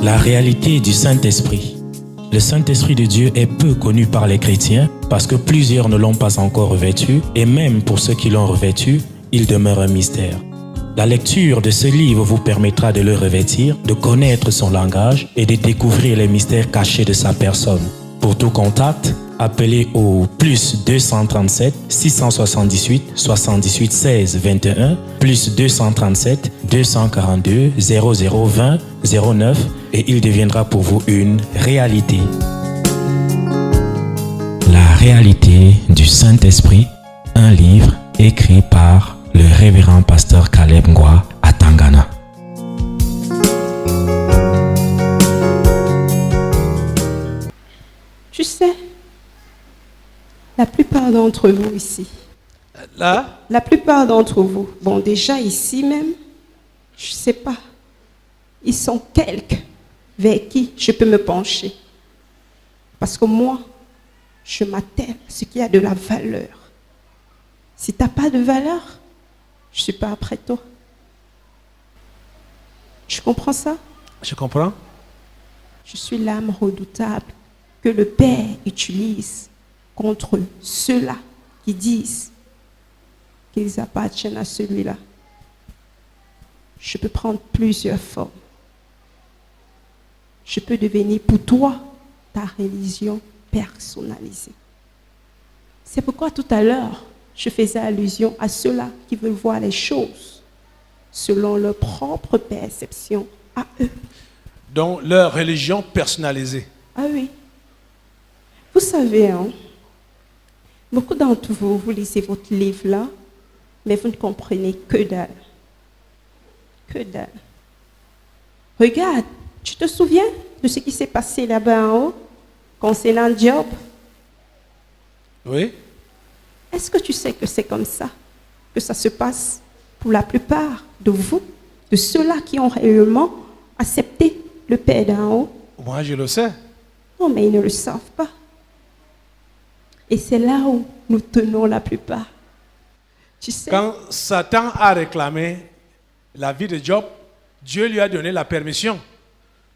La réalité du Saint-Esprit. Le Saint-Esprit de Dieu est peu connu par les chrétiens parce que plusieurs ne l'ont pas encore revêtu et même pour ceux qui l'ont revêtu, il demeure un mystère. La lecture de ce livre vous permettra de le revêtir, de connaître son langage et de découvrir les mystères cachés de sa personne. Pour tout contact, appelez au plus 237 678 78 16 21 plus 237 242 0020 09 et il deviendra pour vous une réalité. La réalité du Saint-Esprit, un livre écrit par le révérend pasteur Caleb Ngwa à Tangana. Tu sais, la plupart d'entre vous ici, la plupart d'entre vous, bon déjà ici même, je ne sais pas, ils sont quelques vers qui je peux me pencher. Parce que moi, je m'attelle à ce qui a de la valeur. Si tu n'as pas de valeur, je ne suis pas après toi. Tu comprends ça? Je comprends. Je suis l'âme redoutable que le Père utilise contre ceux-là qui disent qu'ils appartiennent à celui-là. Je peux prendre plusieurs formes. Je peux devenir pour toi ta religion personnalisée. C'est pourquoi tout à l'heure, je faisais allusion à ceux-là qui veulent voir les choses selon leur propre perception à eux. Donc, leur religion personnalisée. Ah oui. Vous savez, hein, beaucoup d'entre vous, vous lisez votre livre là, mais vous ne comprenez que dalle. Que dalle. Regarde, tu te souviens de ce qui s'est passé là-bas en haut, concernant Job? Oui. Est-ce que tu sais que c'est comme ça que ça se passe pour la plupart de vous, de ceux-là qui ont réellement accepté le Père d'en haut? Moi, je le sais. Non, mais ils ne le savent pas. Et c'est là où nous tenons la plupart. Tu sais, Quand Satan a réclamé la vie de Job, Dieu lui a donné la permission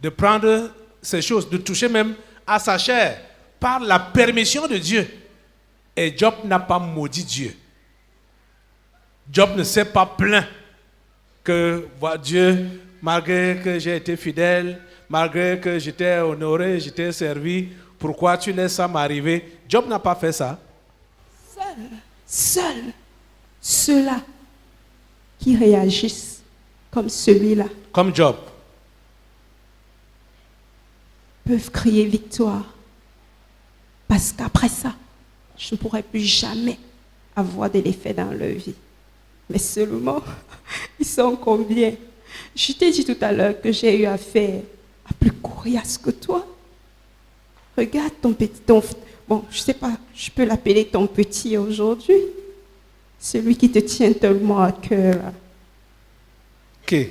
de prendre ces choses, de toucher même à sa chair, par la permission de Dieu. Et Job n'a pas maudit Dieu. Job ne s'est pas plaint que Dieu, malgré que j'ai été fidèle, malgré que j'étais honoré, j'étais servi, pourquoi tu laisses ça m'arriver? Job n'a pas fait ça. seuls ceux-là qui réagissent comme celui-là Comme Job. peuvent crier victoire. Parce qu'après ça, je ne pourrai plus jamais avoir de l'effet dans leur vie. Mais seulement, ils sont combien? Je t'ai dit tout à l'heure que j'ai eu affaire à plus coriace que toi. Regarde ton petit, bon, je ne sais pas, je peux l'appeler ton petit aujourd'hui. Celui qui te tient tellement à cœur. Qui?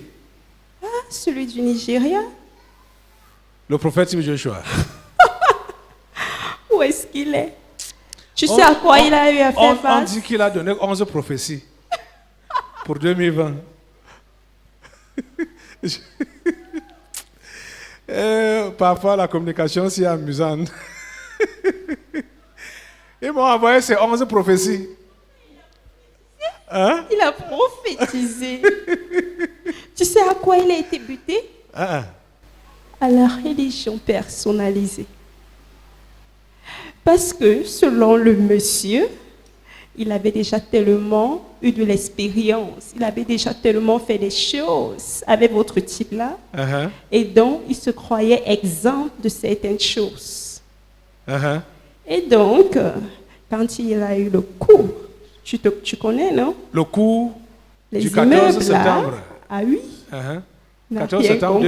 Ah, celui du Nigeria. Le prophète Joshua. Où est-ce qu'il est? Tu sais à quoi il a eu à faire face? On dit qu'il a donné 11 prophéties pour 2020. Parfois, la communication, c'est amusante. Ils m'ont envoyé ces 11 prophéties. Hein? Il a prophétisé. Tu sais à quoi il a été buté? Ah. À la religion personnalisée. Parce que, selon le monsieur, il avait déjà tellement eu de l'expérience, il avait déjà tellement fait des choses avec votre type-là, et donc il se croyait exempt de certaines choses. Et donc, quand il a eu le coup, tu connais, non? Le coup les du 14 septembre. Là, ah oui. 14 septembre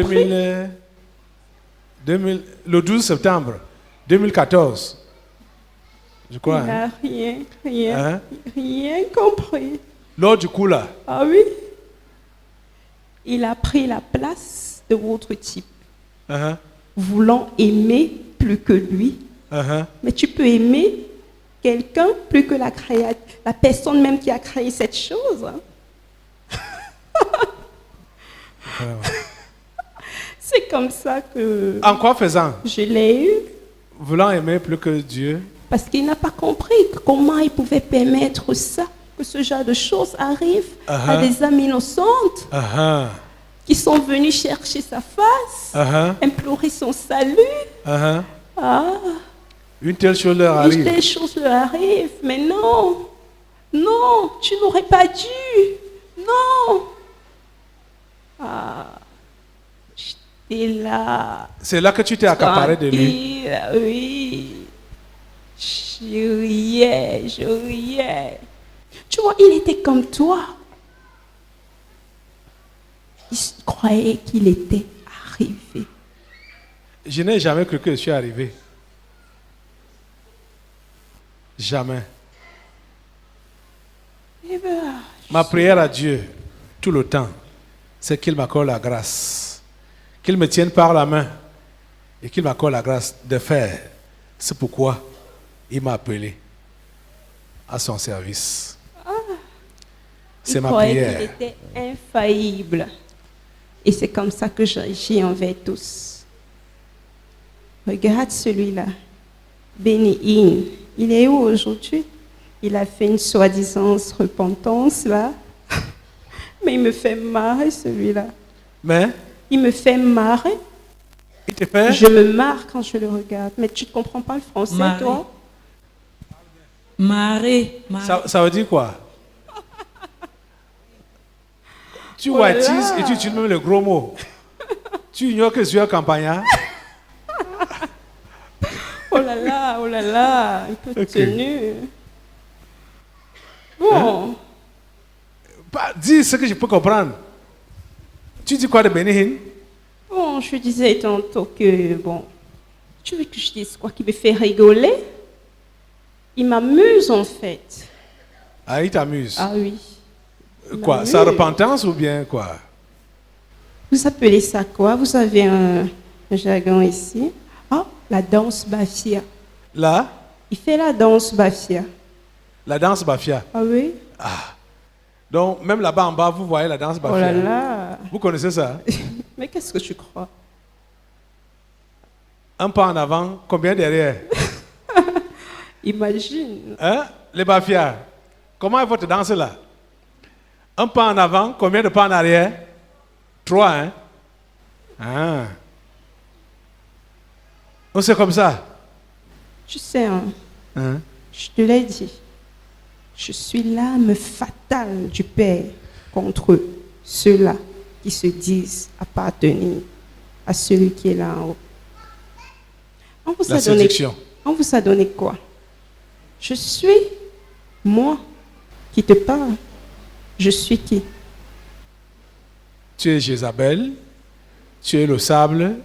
2000, le 12 septembre 2014. Je crois. Il n'a rien compris. Lors du coup là. Ah oui. Il a pris la place de votre type. Voulant aimer plus que lui. Mais tu peux aimer quelqu'un plus que la personne même qui a créé cette chose. C'est comme ça que En quoi faisant? je l'ai eu. Voulant aimer plus que Dieu. Parce qu'il n'a pas compris comment il pouvait permettre ça, que ce genre de choses arrivent à des âmes innocentes Uh-huh. qui sont venues chercher sa face, Uh-huh. implorer son salut. Uh-huh. Ah, Une telle chose leur et arrive. des choses leur arrivent. Mais non, non, tu n'aurais pas dû. Non. Ah, j'étais là. C'est là que tu t'es accaparé de lui. Tranquille, oui. Je riais, je riais. Tu vois, il était comme toi. Il croyait qu'il était arrivé. Je n'ai jamais cru que je suis arrivé. Jamais. Eh ben, Ma prière à Dieu, tout le temps, c'est qu'il m'accorde la grâce. Qu'il me tienne par la main et qu'il m'accorde la grâce de faire. C'est pourquoi il m'a appelé à son service. C'est il ma croyait prière. qu'il était infaillible. Et c'est comme ça que j'agis envers tous. Regarde celui-là. Béni-In. Il est où aujourd'hui? Il a fait une soi-disant repentance là. Mais il me fait marrer celui-là. Mais Il me fait marrer. il te fait. Je me marre quand je le regarde. Mais tu ne comprends pas le français, Marrer. toi? Marée. Ça veut dire quoi? Tu Oh là whiteises là. et tu utilises même le gros mot. Tu ignores que je suis un campagnard. Oh là là, un peu Ok. tenu. Bon, Dis ce que je peux comprendre. Tu dis quoi de Bénin? bon, je disais tantôt que, bon, tu veux que je dise quoi qui me fait rigoler? Il m'amuse en fait. Ah, il t'amuse. Ah oui. Quoi? Sa repentance ou bien quoi? Vous appelez ça quoi? Vous avez un jargon ici. Ah, la danse bafia. Là, Il fait la danse bafia. la danse Bafia. Ah oui? Donc, même là-bas en bas, vous voyez la danse Oh Bafia. là là. Vous connaissez ça? Mais qu'est-ce que tu crois? Un pas en avant, combien derrière? Imagine. Hein? Les Bafia. Comment est votre danse là? Un pas en avant, combien de pas en arrière? 3, hein? Ah. Oh, c'est comme ça. Tu sais, hein, Hein? je te l'ai dit. Je suis l'âme fatale du Père contre ceux-là qui se disent appartenir à celui qui est là en haut. On vous La a donné, séduction. on vous a donné quoi? Je suis moi qui te parle. Je suis qui? Tu es Jézabel, tu es le sable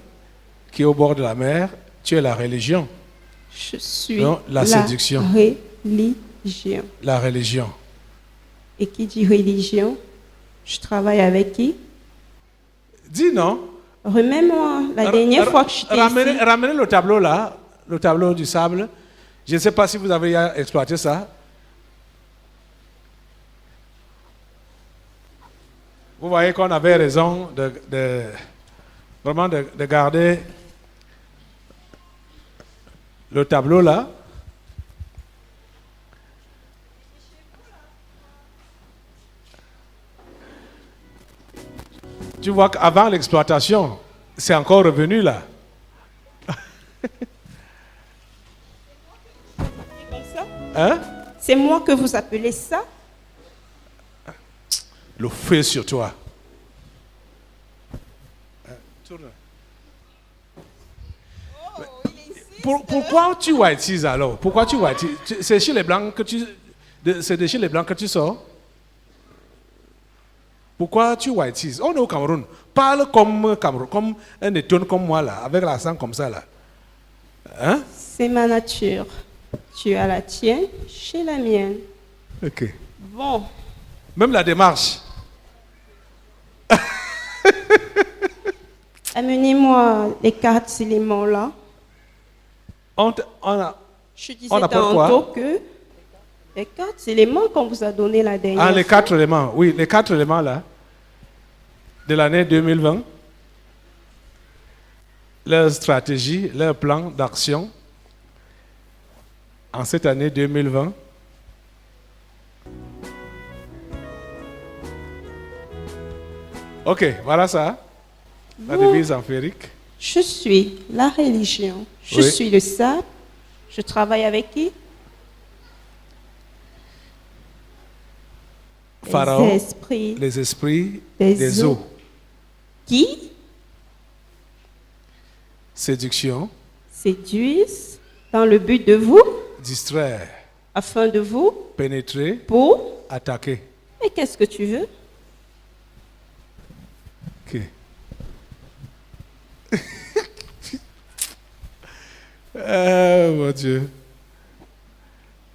qui est au bord de la mer, tu es la religion. Je suis Non, la séduction. religion. La religion. Et qui dit religion? Je travaille avec qui? Dis non. Remets-moi la dernière fois que je t'ai ici. Ramenez le tableau là, le tableau du sable. Je ne sais pas si vous avez exploité ça. Vous voyez qu'on avait raison vraiment de garder le tableau là. Tu vois qu'avant l'exploitation, c'est encore revenu là. Comme ça? Hein? C'est moi que vous appelez ça? Le feu sur toi. Tourne. Pourquoi tu whiteises alors? Pourquoi tu whiteises? C'est chez les blancs que c'est de chez les blancs que tu sors? Pourquoi tu whiteises? On est au Cameroun. Parle comme Cameroun, comme un étonne comme moi là, avec l'accent comme ça là. Hein? C'est ma nature. Tu as la tienne, j'ai la mienne. Ok. Bon, Même la démarche. amenez-moi les 4 éléments là. On a, Je disais On appelle quoi? tantôt que les 4 éléments qu'on vous a donné la dernière les fois. 4 éléments. Oui, les 4 éléments là. De l'année 2020. leur stratégie, leur plan d'action en cette année 2020. Ok, voilà ça, la devise empirique. Je suis la religion. Je Oui. suis le sable. Je travaille avec qui? Pharaon, Les esprits les esprits des des eaux. eaux. qui Séduction, séduisent dans le but de vous, distraire, afin de vous, pénétrer, pour. attaquer. Et qu'est-ce que tu veux? Ok. Mon Dieu.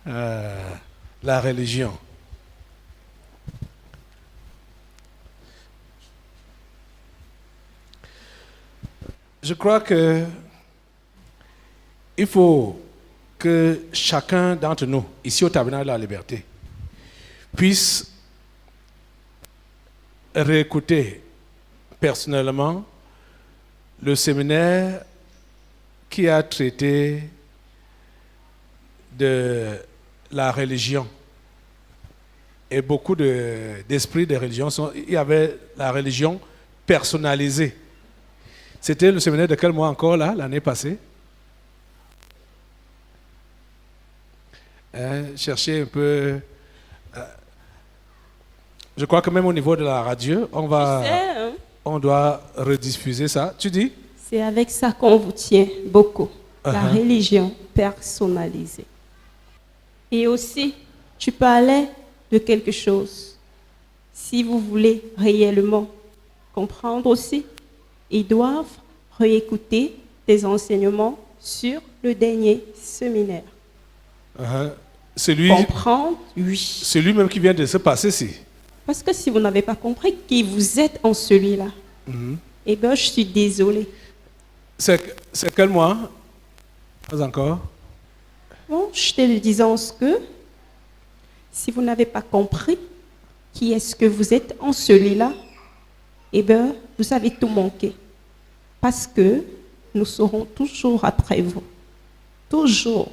La religion. Je crois que il faut que chacun d'entre nous, ici au Tabernacle de la Liberté, puisse réécouter personnellement le séminaire qui a traité de la religion. Et beaucoup d'esprits de religion, il y avait la religion personnalisée. C'était le séminaire de quel mois encore, là, l'année passée? Cherchez un peu. Je crois que même au niveau de la radio, Tu sais, hein, on doit rediffuser ça. Tu dis? c'est avec ça qu'on vous tient beaucoup. La Uh-huh. religion personnalisée. Et aussi, tu parlais de quelque chose. Si vous voulez réellement comprendre aussi, ils doivent réécouter des enseignements sur le dernier séminaire. Celui Comprendre, oui. même qui vient de se passer ici. Parce que si vous n'avez pas compris qui vous êtes en celui-là, eh bien, je suis désolée. C'est quel mois? Pas encore. Bon, je te le disais en ce que, si vous n'avez pas compris qui est-ce que vous êtes en celui-là, eh bien, vous avez tout manqué. Parce que nous serons toujours après vous. Toujours.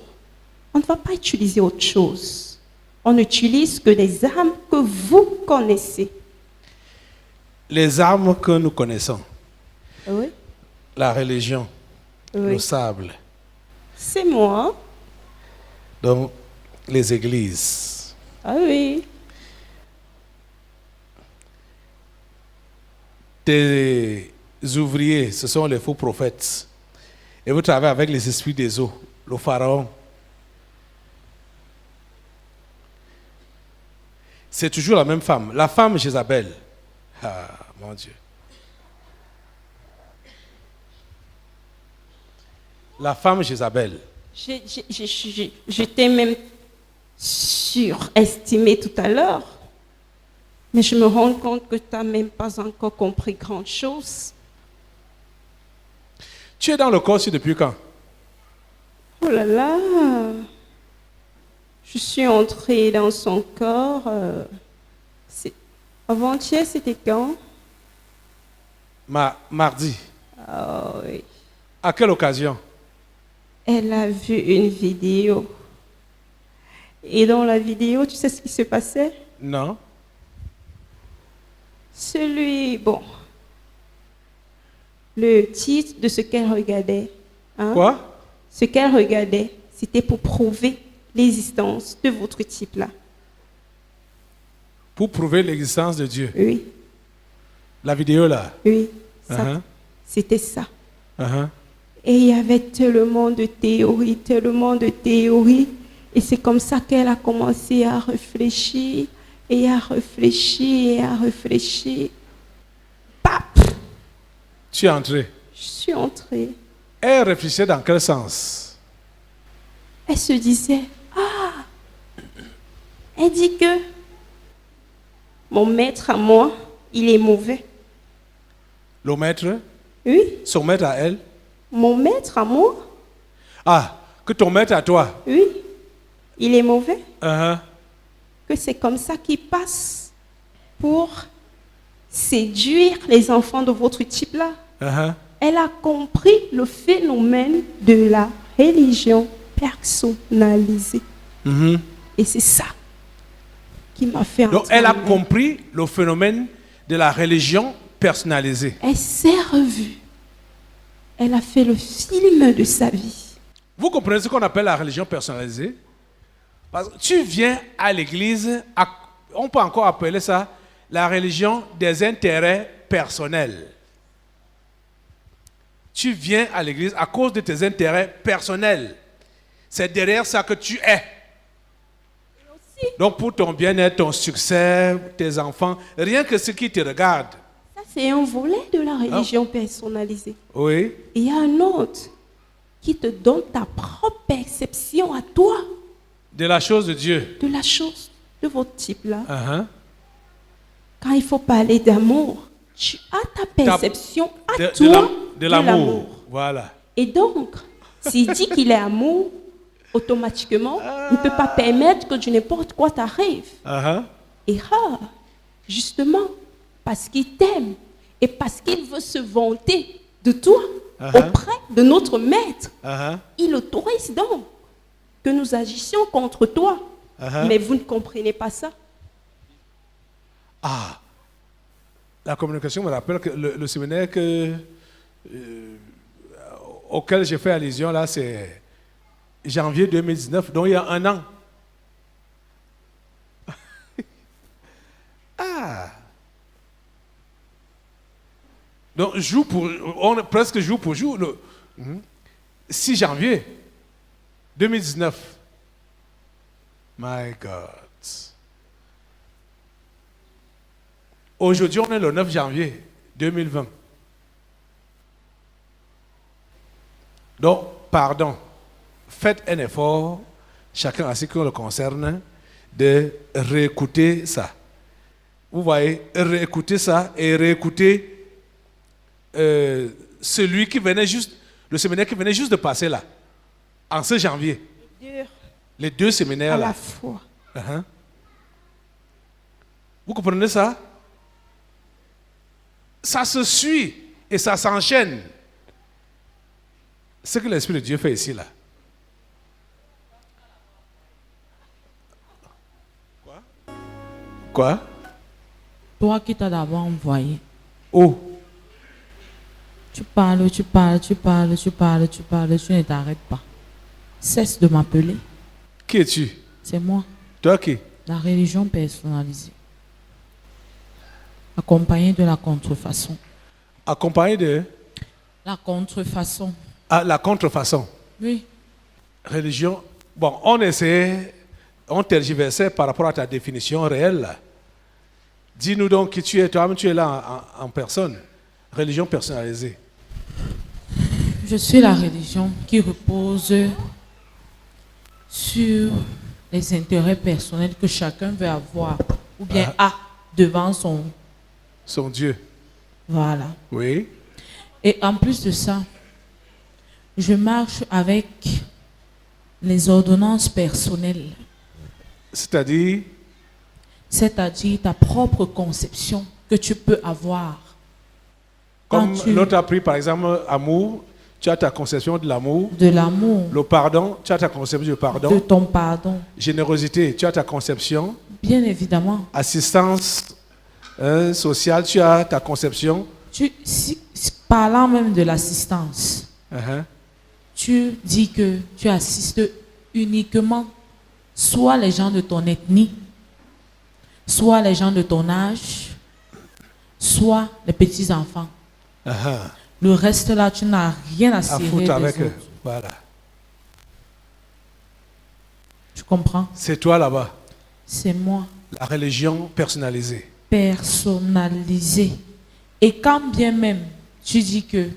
On ne va pas utiliser autre chose. On n'utilise que les armes que vous connaissez. Les armes que nous connaissons. Oui, La religion, le oui. sable, C'est moi. donc les églises. Ah oui. Tes ouvriers, ce sont les faux prophètes. Et vous travaillez avec les esprits des eaux, le pharaon. C'est toujours la même femme, la femme Jézabel. Ah, mon Dieu. La femme Jézabel. Je t'ai même surestimé tout à l'heure. Mais je me rends compte que tu n'as même pas encore compris grand-chose. Tu es dans le corps depuis quand? Oh là là. Je suis entrée dans son corps. Avant-hier, c'était quand? Mardi. Ah oui. À quelle occasion? Elle a vu une vidéo. Et dans la vidéo, tu sais ce qui se passait? Non. Le titre de ce qu'elle regardait. Hein? Quoi? Ce qu'elle regardait, c'était pour prouver l'existence de votre type-là. Pour prouver l'existence de Dieu. Oui, La vidéo là. oui, ça, Uh-huh. c'était ça. Uh-huh. Et il y avait tellement de théories, tellement de théories. Et c'est comme ça qu'elle a commencé à réfléchir, et à réfléchir, et à réfléchir. Pap! Tu es entré. Je suis entrée. Elle réfléchissait dans quel sens? Elle se disait, ah, elle dit que mon maître à moi, il est mauvais. Le maître? Oui, Son maître à elle? mon maître à moi, Ah, que ton maître à toi? oui, il est mauvais. Uh-huh. Que c'est comme ça qu'il passe pour séduire les enfants de votre type-là. Uh-huh. Elle a compris le phénomène de la religion personnalisée. Mhm. Et c'est ça qui m'a fait Donc, entrer elle a en elle. compris le phénomène de la religion personnalisée. Elle s'est revue. Elle a fait le film de sa vie. Vous comprenez ce qu'on appelle la religion personnalisée? Parce que tu viens à l'église, on peut encore appeler ça la religion des intérêts personnels. Tu viens à l'église à cause de tes intérêts personnels. C'est derrière ça que tu es. Donc pour ton bien-être, ton succès, tes enfants, rien que ce qui te regarde. Ça, c'est un volet de la religion personnalisée. Oui. Et il y a un autre qui te donne ta propre perception à toi De la chose de Dieu. de la chose de votre type-là. Uh-huh. Quand il faut parler d'amour, tu as ta perception à De toi de l'amour. Voilà. Et donc, s'il dit qu'il est amour, automatiquement, il ne peut pas permettre que du n'importe quoi t'arrive. Uh-huh. Et justement, parce qu'il t'aime et parce qu'il veut se vanter de toi auprès de notre maître, Uh-huh. il autorise donc que nous agissions contre toi. Mais vous ne comprenez pas ça. Ah, la communication me rappelle que le séminaire auquel j'ai fait allusion là, c'est janvier 2019, donc il y a un an. Ah. Donc on presque jour pour jour, le 6 janvier 2019. My God. Aujourd'hui, on est le 9 janvier 2020. Donc, pardon, faites un effort, chacun à ce qui le concerne, de réécouter ça. Vous voyez, réécouter ça et réécouter celui qui venait juste, le séminaire qui venait juste de passer là, en ce janvier. Les deux séminaires À là. la fois. Uh-huh. Vous comprenez ça? Ça se suit et ça s'enchaîne. Ce que l'Esprit de Dieu fait ici, là. Quoi? Toi qui t'as d'abord envoyé, Oh, tu parles, tu ne t'arrêtes pas. Cesse de m'appeler. qui es-tu? C'est moi, Toi qui? la religion personnalisée. Accompagnée de la contrefaçon. Accompagné de La contrefaçon. la contrefaçon. Oui. Religion. Bon, on tergiversait par rapport à ta définition réelle, là. Dis-nous donc qui tu es. Toi-même, tu es là en personne. Religion personnalisée. Je suis la religion qui repose sur les intérêts personnels que chacun veut avoir ou bien a devant son... Son Dieu. Voilà. Oui. Et en plus de ça, je marche avec les ordonnances personnelles, C'est-à-dire, c'est-à-dire ta propre conception que tu peux avoir. comme Quand tu- l'autre a pris par exemple amour, tu as ta conception de l'amour. de l'amour, Le pardon, tu as ta conception du de pardon. ton pardon, Générosité, tu as ta conception. bien évidemment. Assistance sociale, tu as ta conception. Parlant même de l'assistance, Uh-huh. tu dis que tu assistes uniquement soit les gens de ton ethnie, soit les gens de ton âge, soit les petits-enfants. Uh-huh. Le reste là, tu n'as rien à À cirer foutre des avec eux. autres. Voilà. Tu comprends? C'est toi là-bas. C'est moi, La religion personnalisée. personnalisé. Et quand bien même tu dis que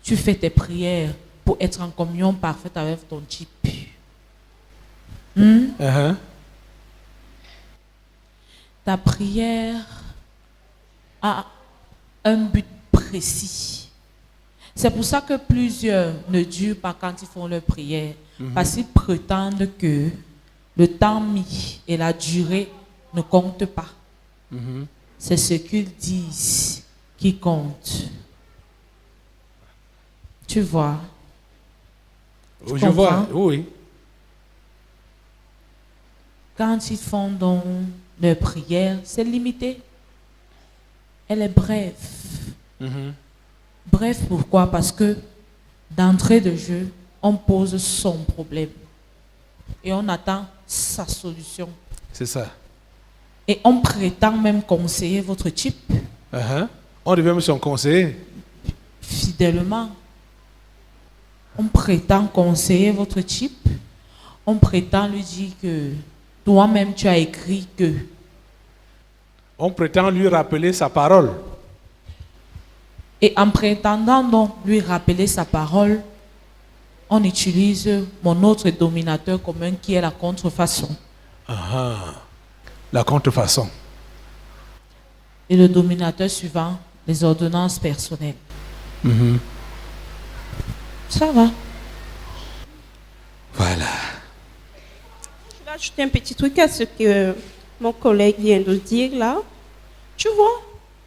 tu fais tes prières pour être en communion parfaite avec ton type, Uh-huh. ta prière a un but précis. C'est pour ça que plusieurs ne durent pas quand ils font leur prière, parce qu'ils prétendent que le temps mis et la durée ne comptent pas. C'est ce qu'ils disent qui compte. Tu vois. Je vois, oui. Quand ils font donc leur prière, c'est limité. Elle est brève. Bref, pourquoi? Parce que d'entrée de jeu, on pose son problème et on attend sa solution. C'est ça. Et on prétend même conseiller votre type On devait même son conseiller. fidèlement. On prétend conseiller votre type. On prétend lui dire que toi-même tu as écrit que. On prétend lui rappeler sa parole. Et en prétendant donc lui rappeler sa parole, on utilise mon autre dominateur commun qui est la contrefaçon. La contrefaçon. Et le dominateur suivant, les ordonnances personnelles. Ça va. Voilà. Je vais ajouter un petit truc à ce que mon collègue vient de dire là. Tu vois,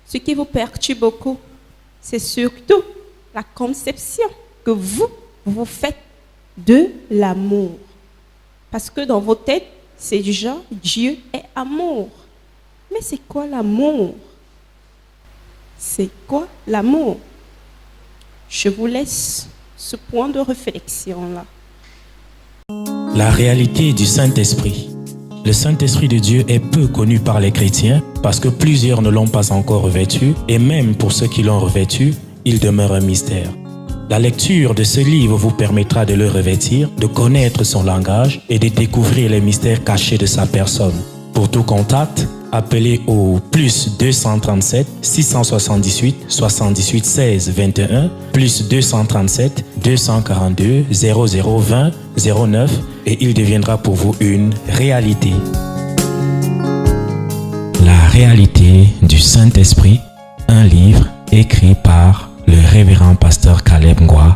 ce qui vous perturbe beaucoup, c'est surtout la conception que vous faites de l'amour. Parce que dans vos têtes, c'est du genre, Dieu est amour. Mais c'est quoi l'amour? C'est quoi l'amour? Je vous laisse ce point de réflexion-là. La réalité du Saint-Esprit. Le Saint-Esprit de Dieu est peu connu par les chrétiens parce que plusieurs ne l'ont pas encore revêtu et même pour ceux qui l'ont revêtu, il demeure un mystère. La lecture de ce livre vous permettra de le revêtir, de connaître son langage et de découvrir les mystères cachés de sa personne. Pour tout contact, appelez au plus 237 678 78 16 21 plus 237 242 0020 09 et il deviendra pour vous une réalité. La réalité du Saint-Esprit, un livre écrit par le révérend pasteur Caleb Ngwa